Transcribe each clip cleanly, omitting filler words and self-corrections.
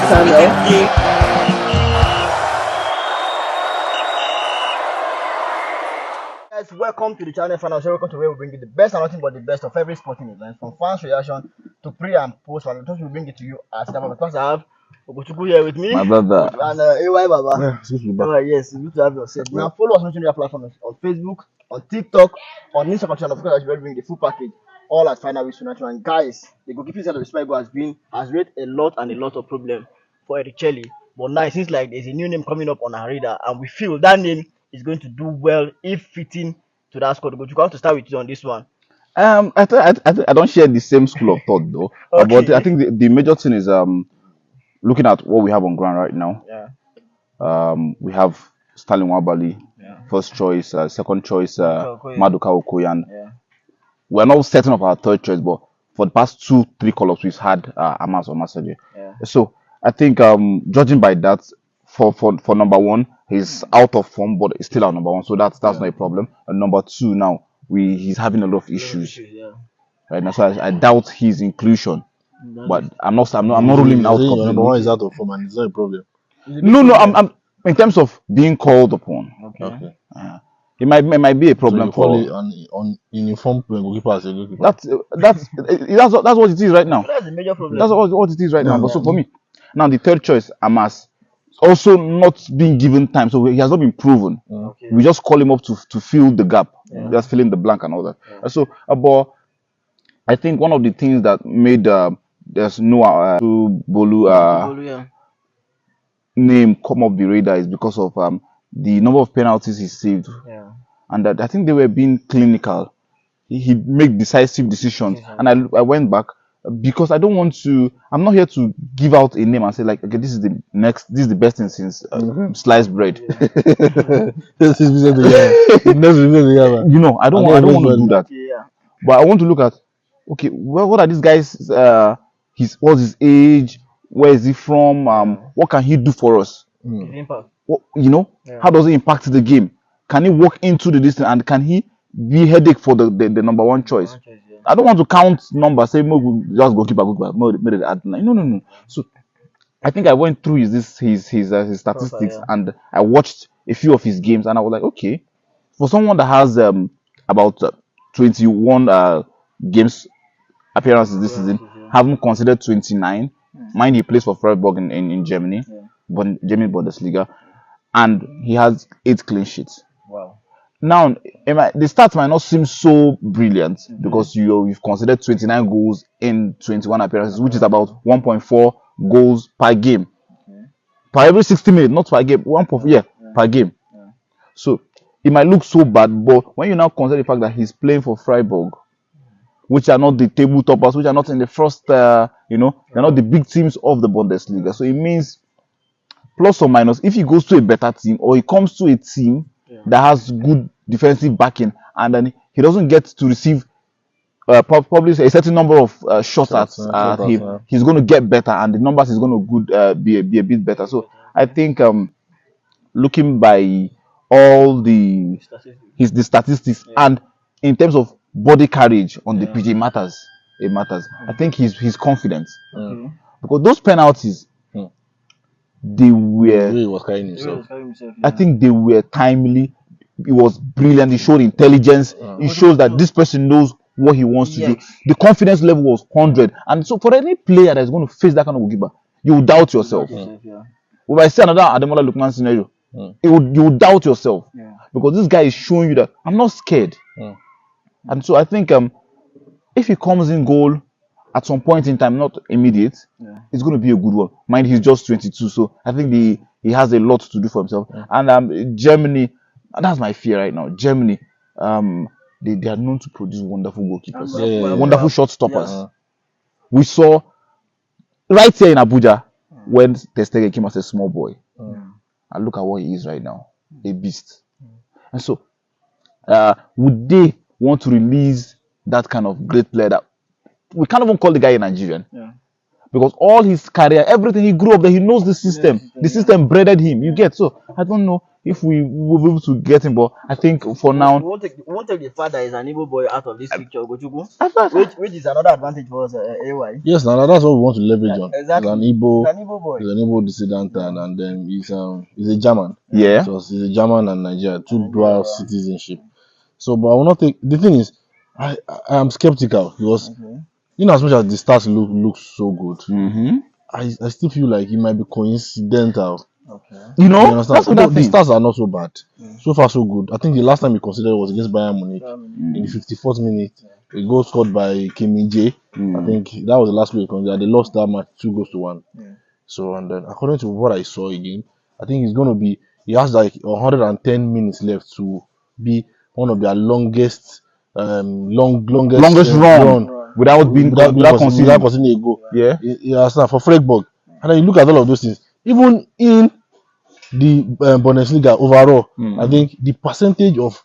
channel. Guys, welcome to the channel. Welcome to where we bring you the best and nothing but the best of every sporting event, from fans reaction to pre and post. And we bring it to you as Of course, I have Ogochukwu here with me, my brother, and AY Baba. yeah, Yes, it's good to have you on set. Now follow us on social media platforms on Facebook, on TikTok, on Instagram channel. Of course, I should bring the full package, all at Final Wish United. And guys, the goalkeeping side of the Spike has raised a lot of problem for Ericelli. But now it seems like there's a new name coming up on our radar, and we feel that name is going to do well if fitting to that squad. But you have to start with you on this one. I don't share the same school of thought though. Okay. But I think the major thing is looking at what we have on ground right now. Yeah. We have Sterling Wabali, first choice, second choice, Maduka Okoye, and we're not setting up our third choice, but for the past 2-3 call-ups we've had Amas or Masaje. Yeah. So I think judging by that, for number one, he's out of form, but he's still our number one, so that's not a problem. And number two, now he's having a lot of issues right now, so I doubt his inclusion. But I'm not ruling him out. Number one is out of form and it's not a problem. No, I'm in terms of being called upon. Okay. It might be a problem for on uniform goalkeeper as a goalkeeper. That's what it is right now. That's the major problem. That's what it is right now. But so for me, now the third choice, Amas, also not being given time, so he has not been proven. Okay. We just call him up to fill the gap, just fill in the blank and all that. So, but I think one of the things that made there's no Bolu name come up the radar is because of the number of penalties he saved, and that I think they were being clinical. He made decisive decisions, and I went back because I don't want to. I'm not here to give out a name and say like, okay, this is the best thing since sliced bread. This is You know, I don't want to do that. But I want to look at, okay, what are these guys? What's his age? Where is he from? What can he do for us? His impact. How does he impact the game? Can he walk into the distance, and can he be headache for the number one choice? I don't want to count numbers, say just goalkeeper. No. So I think I went through his statistics and I watched a few of his games, and I was like, okay, for someone that has about 21 games appearances this season, haven't considered 29. Mind he plays for Freiburg in Germany, but Germany Bundesliga, and he has 8 clean sheets. Wow. Now, the stats might not seem so brilliant because you've considered 29 goals in 21 appearances, which is about 1.4 goals per game. Per every 60 minutes, not per game, per game. So it might look so bad, but when you now consider the fact that he's playing for Freiburg, which are not the table toppers, which are not in the first, they're not the big teams of the Bundesliga. So it means plus or minus, if he goes to a better team or he comes to a team that has good defensive backing, and then he doesn't get to receive probably a certain number of shots at him, he's going to get better, and the numbers is going to be a bit better. So I think looking by all the statistics and in terms of body carriage on the pitch, it matters. I think he's confident because those penalties, they were. He was carrying himself. I think they were timely. It was brilliant. It showed intelligence. It shows that this person knows what he wants to do. The confidence level was 100. And so for any player that's going to face that kind of goalkeeper, you will doubt yourself. If I see another Ademola Lookman scenario, you will doubt yourself because this guy is showing you that I'm not scared. And so I think if he comes in goal at some point in time, not immediate, it's going to be a good one. Mind, he's just 22, so I think he has a lot to do for himself. And Germany, that's my fear right now. Germany, they are known to produce wonderful goalkeepers, wonderful shot stoppers. We saw right here in Abuja when Ter Stegen came as a small boy, and look at what he is right now, a beast. And so, would they want to release that kind of great player that we can't even call the guy a Nigerian, because all his career, everything he grew up there, he knows the system. The system bred him. You get so. I don't know if we will be able to get him, but I think for We now, won't take the fact that he's an Igbo boy out of this picture, Gochuku, I thought, which is another advantage for us, AY. Yes, now that's what we want to leverage on. Exactly. He's an Igbo, He's an Igbo boy. he's an Igbo dissident, and then he's a German. yeah, So he's a German and Nigeria, two dual citizenship. So, but I will not take. The thing is, I am skeptical because in as much as the stats look so good, I still feel like it might be coincidental. Okay. you You know, understand? that's Although another the thing. stats are not so bad. So far, so good. I think the last time we considered was against Bayern Munich in the 54th minute. A goal scored by Kim Min-jae. I think that was the last week. They lost that match 2-1. So, and then according to what I saw again, I think it's going to be, he has like 110 minutes left to be one of their longest Longest run without being without conceding. conceding a goal. Yeah. You understand? For Freiburg. And then you look at all of those things. Even in the Bundesliga overall, I think the percentage of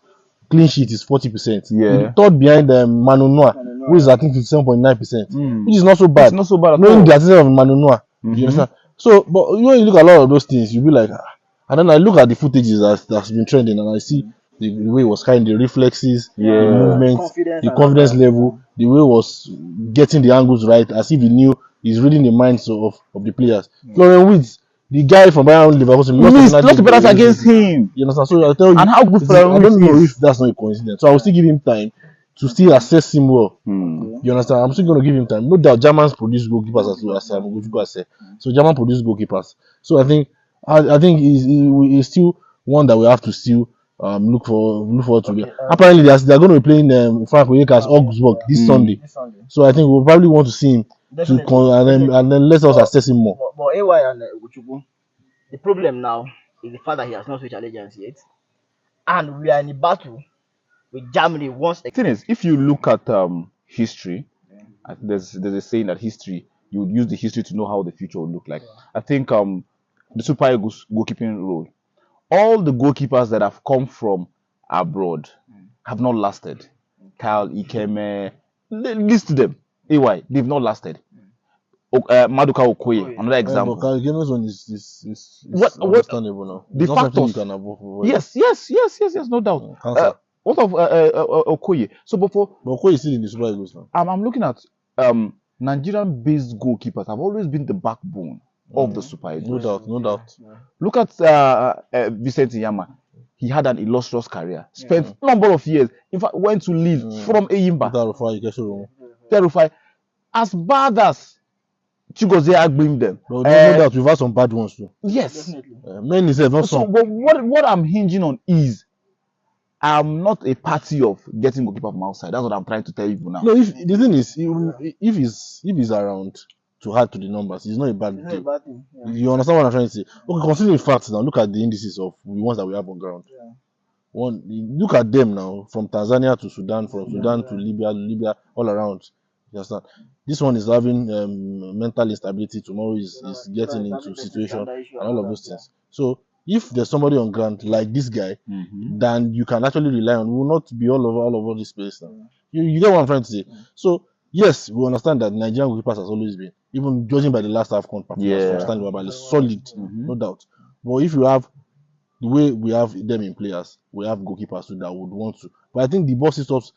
clean sheet is 40%. Yeah. Third behind Manu Noah, who is I think 57.9%, which is not so bad. It's not so bad at Knowing all. the assistance of Manu Noah, you understand? So, but when you look at a lot of those things, you'll be like, ah. And then I look at the footages that's been trending, and I see the way he was carrying the reflexes, the movements, the confidence level, the way he was getting the angles right, as if he knew he's reading the minds of the players. Florian Wirtz, the guy from Bayern Leverkusen, Lost the penalty against him. you understand? So I tell you, And how good Florian I don't Wirtz know is. if that's not a coincidence. So I will still give him time to still assess him well. You understand? I'm still going to give him time. No doubt, Germans produce goalkeepers as well as Goalkeeper said. So German produce goalkeepers. So I think he's still one that we have to still look forward to. Apparently, they're going to be playing Frank Onyeka's Augsburg this Sunday. So I think we'll probably want to see him and then let us assess him more. But AY and Gochuku, the problem now is the fact that he has not switched allegiance yet, and we are in a battle with Germany once The thing is, if you look at history, there's a saying that history, you would use the history to know how the future will look like. I think the Super Eagles goalkeeping role, all the goalkeepers that have come from abroad have not lasted. Kyle Ikeme, list them. AY, they've not lasted. Maduka Okoye, another example. But Game's one is What- understandable now. the It's not something you factors- can avoid. Yes, no doubt. Cancer. What of Okoye? So before But Okoye is still in the Super Eagles now. I'm looking at Nigerian-based goalkeepers have always been the backbone of the Super Eagles. No doubt. Look at Vincent Yama. He had an illustrious career. Spent number of years. In fact, went to Lille from Eyimba. Terrified. As bad as Chigozie Agbim them. But no doubt, we've had some bad ones too. Yes. Many said not So, some. but what I'm hinging on is I'm not a party of getting goalkeeper from outside. That's what I'm trying to tell you now. No, if the thing is, if he's around to add to the numbers, it's not a bad deal. You understand what I'm trying to say? Okay, considering facts now, look at the indices of the ones that we have on ground. One, look at them now, from Tanzania to Sudan, from Sudan to Libya, all around. You understand? This one is having mental instability. Tomorrow is getting into situation and all of those things. So if there's somebody on ground like this guy, then you can actually rely on. We will not be all over this place now. You get what I'm trying to say? So yes, we understand that Nigerian goalkeepers has always been, even judging by the last AFCON performance from Stanley Wabale, solid, no doubt. But if you have the way we have them in players, we have goalkeepers too that would want to. But I think the boss stops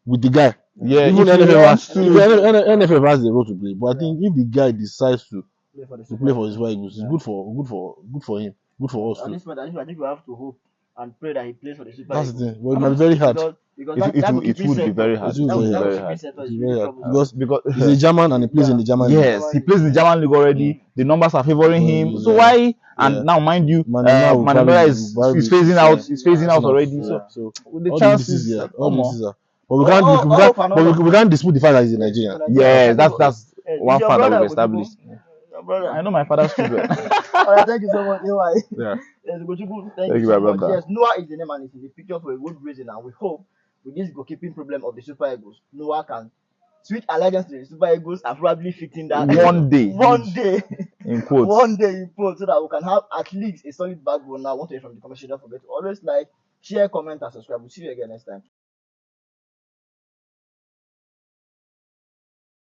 with the guy. Yeah, Even if you want to- NFF has the role to play. But I think if the guy decides to play for his Super Eagles, it's good for him, good for us At too. this point, I think we have to hope and pray that he plays for the Super That's the Eagles. thing. Well, it might be very hard. Because It would be very hard. It will be very hard. It's very hard. Because he's a Because German and he plays in the German league. yes, he plays in the German league already. The numbers are favoring him. So why? And now, mind you, Mananola is phasing out. He's phasing out already. So with the all chances, all come on. this is but we can't dispute the fact that he's a Nigerian. Yes, that's one your fact that brother, we've established. Your brother. I know my father's children. Alright, thank you so much, AY. Yeah. Yes, Gochuku, Thank thank you, you so my much. brother. Yes, Noah is the name and it's in the picture for a good reason, and we hope with this goalkeeping problem of the Super Eagles, Noah can switch allegiance to the Super Eagles and probably fit in that One day. In quotes. one day in quotes, so that we can have at least a solid backbone. Now, I want to hear from the commission. Don't forget to always like, share, comment, and subscribe. We'll see you again next time.